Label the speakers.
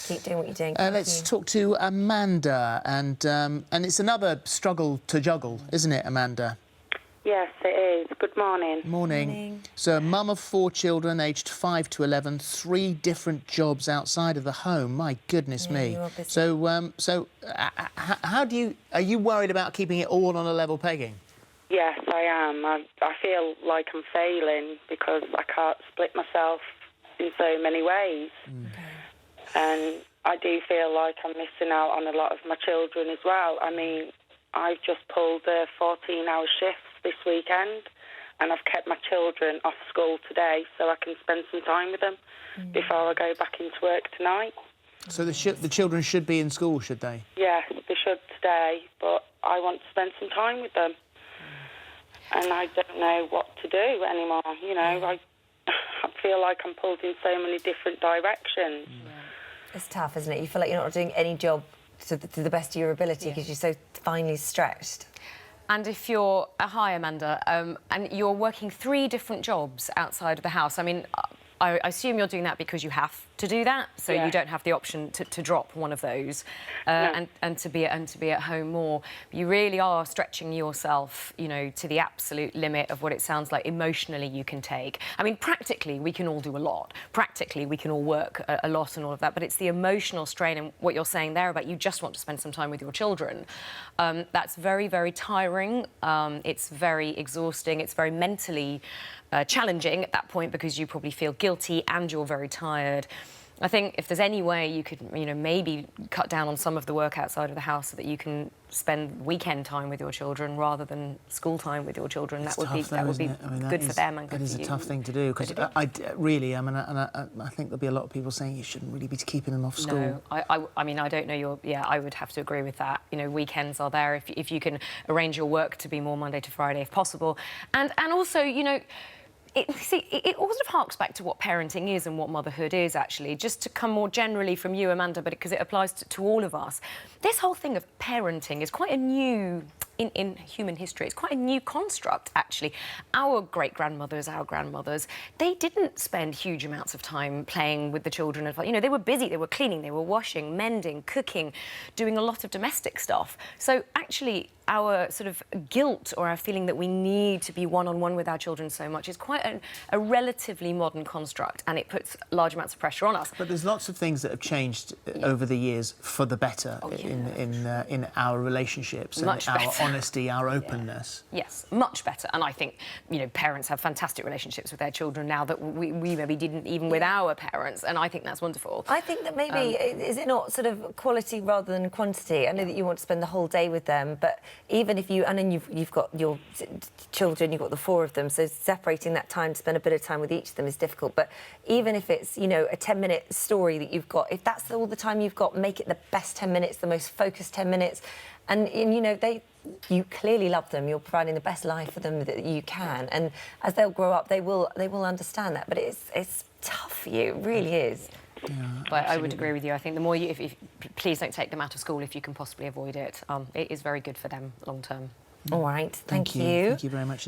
Speaker 1: Keep doing what you're doing.
Speaker 2: Let's talk to Amanda, and it's another struggle to juggle, isn't it, Amanda?
Speaker 3: Yes, it is. Good morning.
Speaker 2: Morning. So, mum of 4 children, aged 5 to 11, 3 different jobs outside of the home. My goodness me.
Speaker 1: You are busy.
Speaker 2: So, how do you... Are you worried about keeping it all on a level pegging?
Speaker 3: Yes, I am. I feel like I'm failing because I can't split myself in so many ways. And I do feel like I'm missing out on a lot of my children as well. I mean, I've just pulled 14-hour shifts this weekend, and I've kept my children off school today so I can spend some time with them before I go back into work tonight.
Speaker 2: So the children should be in school, should they?
Speaker 3: Yes, they should today, but I want to spend some time with them. And I don't know what to do anymore, you know. I feel like I'm pulled in so many different directions.
Speaker 1: It's tough, isn't it? You feel like you're not doing any job to the best of your ability because you're so finely stretched.
Speaker 4: And if you're... hi, Amanda. And you're working 3 different jobs outside of the house. I mean, I assume you're doing that because you have to do that, so you don't have the option to drop one of those and to be at home more. You really are stretching yourself, you know, to the absolute limit of what it sounds like emotionally you can take. I mean, practically, we can all do a lot. Practically, we can all work a lot and all of that, but it's the emotional strain and what you're saying there about you just want to spend some time with your children. That's very, very tiring. It's very exhausting. It's very mentally challenging at that point because you probably feel guilty and you're very tired. I think if there's any way you could, you know, maybe cut down on some of the work outside of the house so that you can spend weekend time with your children rather than school time with your children, that would be good for them and good for you.
Speaker 2: That is a tough thing to do because I think there'll be a lot of people saying you shouldn't really be keeping them off school.
Speaker 4: No, I mean, I don't know your... Yeah, I would have to agree with that. You know, weekends are there if you can arrange your work to be more Monday to Friday if possible. And also, you know... It all sort of harks back to what parenting is and what motherhood is, actually, just to come more generally from you, Amanda, but because it applies to all of us. This whole thing of parenting is quite a new... In human history, it's quite a new construct, actually. Our great-grandmothers, our grandmothers, they didn't spend huge amounts of time playing with the children. You know, they were busy, they were cleaning, they were washing, mending, cooking, doing a lot of domestic stuff. So, actually, our sort of guilt or our feeling that we need to be one-on-one with our children so much is quite a relatively modern construct, and it puts large amounts of pressure on us.
Speaker 2: But there's lots of things that have changed over the years for the better in our relationships and our honesty, our openness.
Speaker 4: Yes, much better. And I think, you know, parents have fantastic relationships with their children now that we maybe didn't even with our parents, and I think that's wonderful.
Speaker 1: I think that maybe, is it not sort of quality rather than quantity? I know that you want to spend the whole day with them, but even if you... And then you've got your children, you've got the 4 of them, so separating that time to spend a bit of time with each of them is difficult. But even if it's, you know, a 10-minute story that you've got, if that's all the time you've got, make it the best 10 minutes, the most focused 10 minutes. And you know, you clearly love them. You're providing the best life for them that you can. And as they'll grow up, they will understand that. But it's tough for you. It really is.
Speaker 2: Yeah,
Speaker 4: but I would agree with you. I think the more you... please don't take them out of school if you can possibly avoid it. It is very good for them long term.
Speaker 1: All right. Thank you.
Speaker 2: Thank you very much.